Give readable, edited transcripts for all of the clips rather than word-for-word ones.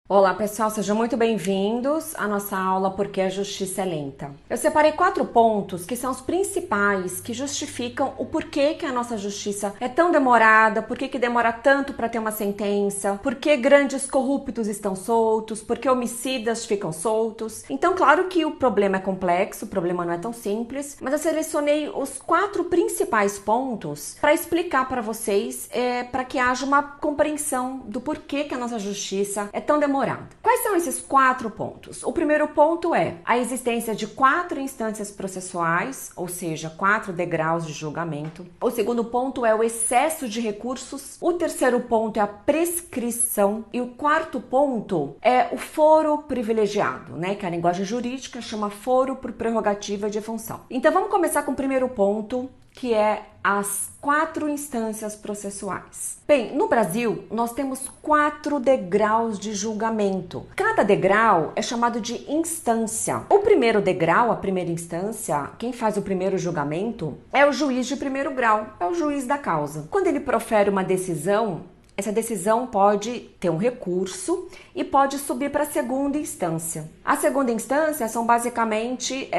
Olá pessoal, sejam muito bem-vindos à nossa aula Por que a Justiça é Lenta. Eu separei 4 pontos que são os principais que justificam o porquê que a nossa justiça é tão demorada, por que demora tanto para ter uma sentença, por que grandes corruptos estão soltos, por que homicidas ficam soltos. Então, claro que o problema é complexo, o problema não é tão simples, mas eu selecionei os 4 principais pontos para explicar para vocês, para que haja uma compreensão do porquê que a nossa justiça é tão demorada. Quais são esses 4 pontos? O primeiro ponto é a existência de 4 instâncias processuais, ou seja, 4 degraus de julgamento. O segundo ponto é o excesso de recursos. O terceiro ponto é a prescrição. E o quarto ponto é o foro privilegiado, né? Que a linguagem jurídica chama foro por prerrogativa de função. Então vamos começar com o primeiro ponto, que é as 4 instâncias processuais. Bem, no Brasil, nós temos 4 degraus de julgamento. Cada degrau é chamado de instância. O primeiro degrau, a primeira instância, quem faz o primeiro julgamento é o juiz de primeiro grau, é o juiz da causa. Quando ele profere uma decisão, essa decisão pode ter um recurso e pode subir para a segunda instância. A segunda instância são basicamente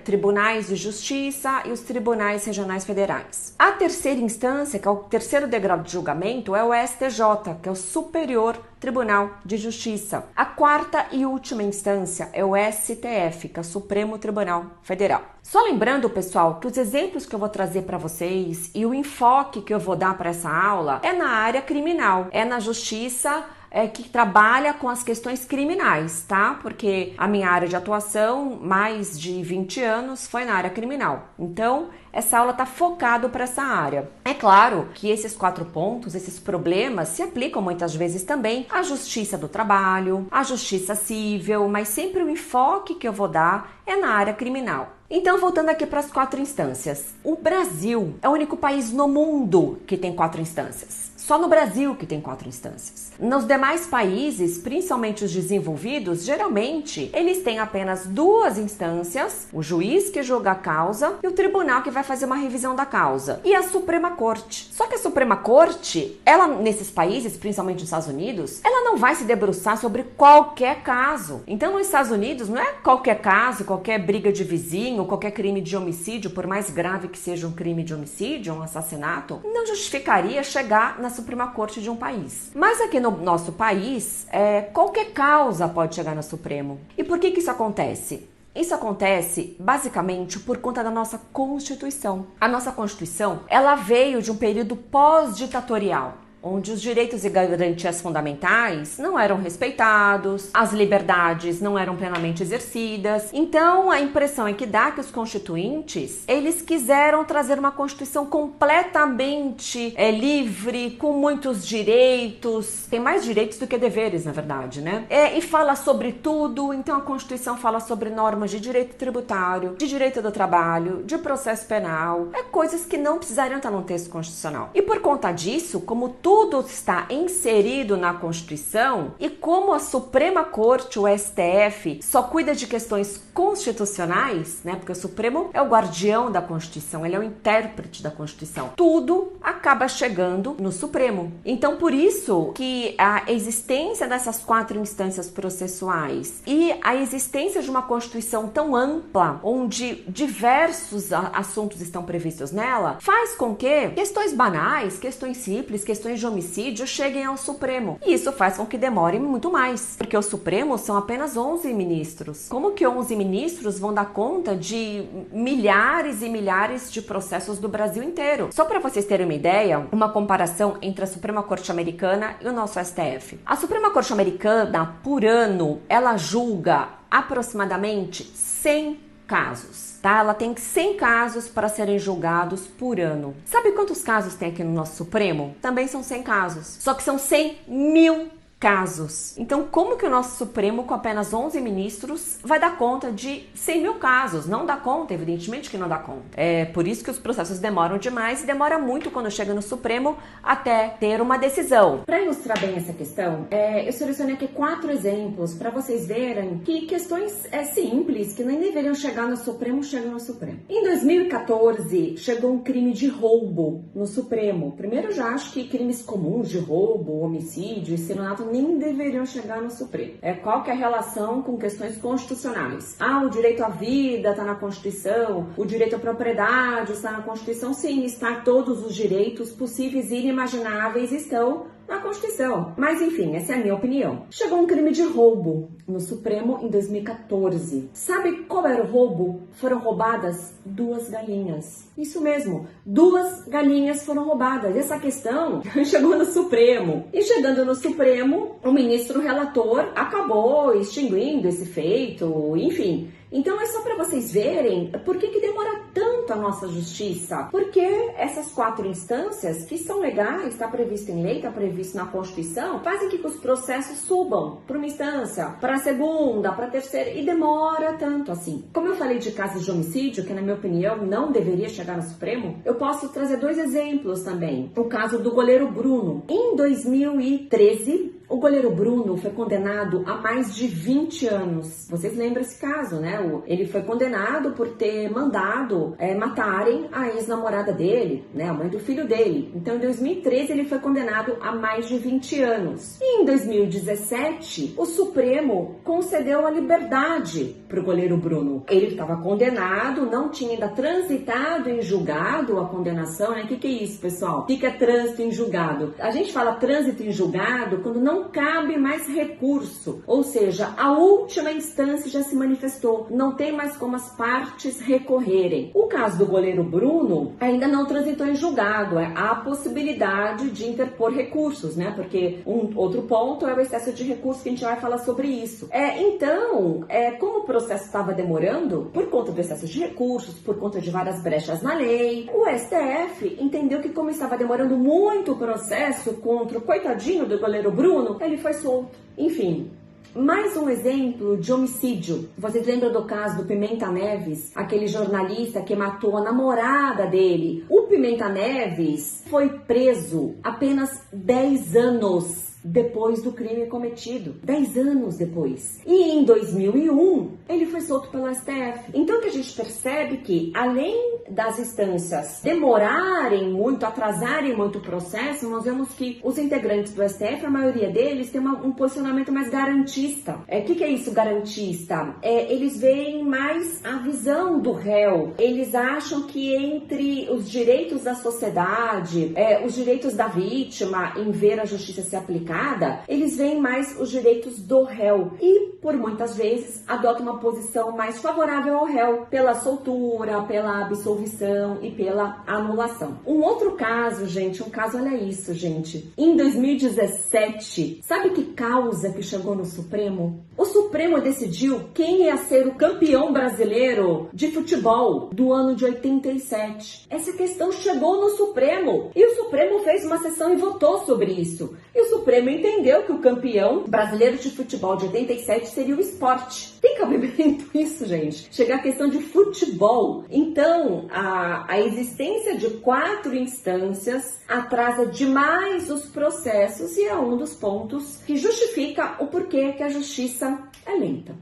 tribunais de justiça e os tribunais regionais federais. A terceira instância, que é o terceiro degrau de julgamento, é o STJ, que é o Superior Tribunal de Justiça. A quarta e última instância é o STF, que é o Supremo Tribunal Federal. Só lembrando, pessoal, que os exemplos que eu vou trazer para vocês e o enfoque que eu vou dar para essa aula é na área criminal, é na justiça que trabalha com as questões criminais, tá? Porque a minha área de atuação, mais de 20 anos, foi na área criminal. Então, essa aula está focada para essa área. É claro que esses 4 pontos, esses problemas, se aplicam muitas vezes também à justiça do trabalho, à justiça civil, mas sempre o enfoque que eu vou dar é na área criminal. Então, voltando aqui para as 4 instâncias. O Brasil é o único país no mundo que tem 4 instâncias. Só no Brasil que tem 4 instâncias. Nos demais países, principalmente os desenvolvidos, geralmente eles têm apenas 2 instâncias, o juiz que julga a causa e o tribunal que vai fazer uma revisão da causa, e a Suprema Corte. Só que a Suprema Corte, ela nesses países, principalmente nos Estados Unidos, ela não vai se debruçar sobre qualquer caso. Então, nos Estados Unidos, não é qualquer caso, qualquer briga de vizinho, qualquer crime de homicídio, por mais grave que seja um crime de homicídio, um assassinato, não justificaria chegar na Suprema Corte de um país. Mas aqui no nosso país, qualquer causa pode chegar no Supremo. E por que isso acontece? Isso acontece basicamente por conta da nossa Constituição. A nossa Constituição, ela veio de um período pós-ditatorial, onde os direitos e garantias fundamentais não eram respeitados, as liberdades não eram plenamente exercidas. Então, a impressão é que dá que os constituintes, eles quiseram trazer uma Constituição completamente livre, com muitos direitos, tem mais direitos do que deveres, na verdade, né? E fala sobre tudo, então a Constituição fala sobre normas de direito tributário, de direito do trabalho, de processo penal, coisas que não precisariam estar num texto constitucional. E por conta disso, como tudo está inserido na Constituição e como a Suprema Corte, o STF, só cuida de questões constitucionais, né? Porque o Supremo é o guardião da Constituição, ele é o intérprete da Constituição. Tudo acaba chegando no Supremo. Então, por isso que a existência dessas 4 instâncias processuais e a existência de uma Constituição tão ampla, onde diversos assuntos estão previstos nela, faz com que questões banais, questões simples, questões de homicídio cheguem ao Supremo. E isso faz com que demore muito mais, porque o Supremo são apenas 11 ministros. Como que 11 ministros vão dar conta de milhares e milhares de processos do Brasil inteiro? Só para vocês terem uma ideia, uma comparação entre a Suprema Corte Americana e o nosso STF. A Suprema Corte Americana, por ano, ela julga aproximadamente 100 casos, tá? Ela tem 100 casos para serem julgados por ano. Sabe quantos casos tem aqui no nosso Supremo? Também são 100 casos, só que são 100 mil casos. Então, como que o nosso Supremo, com apenas 11 ministros, vai dar conta de 100 mil casos? Não dá conta, evidentemente que não dá conta. É por isso que os processos demoram demais e demora muito quando chega no Supremo até ter uma decisão. Para ilustrar bem essa questão, eu selecionei aqui 4 exemplos para vocês verem que questões simples, que nem deveriam chegar no Supremo, chegam no Supremo. Em 2014, chegou um crime de roubo no Supremo. Primeiro, eu já acho que crimes comuns de roubo, homicídio, estelionato nem deveriam chegar no Supremo. Qual que é a relação com questões constitucionais? O direito à vida está na Constituição, o direito à propriedade está na Constituição. Sim, está, todos os direitos possíveis e inimagináveis estão na Constituição. Mas enfim, essa é a minha opinião. Chegou um crime de roubo no Supremo em 2014. Sabe qual era o roubo? Foram roubadas 2 galinhas. Isso mesmo, 2 galinhas foram roubadas. E essa questão chegou no Supremo. E chegando no Supremo, o ministro relator acabou extinguindo esse feito, enfim. Então é só para vocês verem por que demora tanto a nossa justiça. Porque essas 4 instâncias, que são legais, está previsto em lei, está previsto na Constituição, fazem que os processos subam para uma instância, para a segunda, para a terceira, e demora tanto assim. Como eu falei de casos de homicídio, que na minha opinião não deveria chegar no Supremo, eu posso trazer 2 exemplos também. O caso do goleiro Bruno. Em 2013, o goleiro Bruno foi condenado a mais de 20 anos. Vocês lembram esse caso, né? Ele foi condenado por ter mandado matarem a ex-namorada dele, né? A mãe do filho dele. Então, em 2013, ele foi condenado a mais de 20 anos. E em 2017, o Supremo concedeu a liberdade para o goleiro Bruno. Ele estava condenado, não tinha ainda transitado em julgado a condenação, né? O que é isso, pessoal? O que é trânsito em julgado? A gente fala trânsito em julgado quando não cabe mais recurso, ou seja, a última instância já se manifestou, não tem mais como as partes recorrerem. O caso do goleiro Bruno ainda não transitou em julgado, há a possibilidade de interpor recursos, né? Porque outro ponto é o excesso de recursos, que a gente vai falar sobre isso. Então, como o processo estava demorando, por conta do excesso de recursos, por conta de várias brechas na lei, o STF entendeu que, como estava demorando muito o processo contra o coitadinho do goleiro Bruno, ele foi solto. Enfim, mais um exemplo de homicídio. Vocês lembram do caso do Pimenta Neves, aquele jornalista que matou a namorada dele? O Pimenta Neves foi preso apenas 10 anos depois do crime cometido. 10 anos depois. E em 2001, ele foi solto pelo STF. Então, que a gente percebe que, além das instâncias demorarem muito, atrasarem muito o processo, nós vemos que os integrantes do STF, a maioria deles, tem um posicionamento mais garantista. O que é isso, garantista? Eles veem mais a visão do réu. Eles acham que entre os direitos da sociedade, os direitos da vítima em ver a justiça se aplicar, eles veem mais os direitos do réu e, por muitas vezes, adotam uma posição mais favorável ao réu pela soltura, pela absolvição e pela anulação. Um outro caso, gente, olha isso, gente. Em 2017, sabe que causa que chegou no Supremo? O Supremo decidiu quem ia ser o campeão brasileiro de futebol do ano de 87. Essa questão chegou no Supremo e o Supremo fez uma sessão e votou sobre isso. E o Supremo entendeu que o campeão brasileiro de futebol de 87 seria o esporte. Tem cabimento isso, gente? Chegar à questão de futebol. Então, a existência de 4 instâncias atrasa demais os processos e é um dos pontos que justifica o porquê que a justiça é lenta.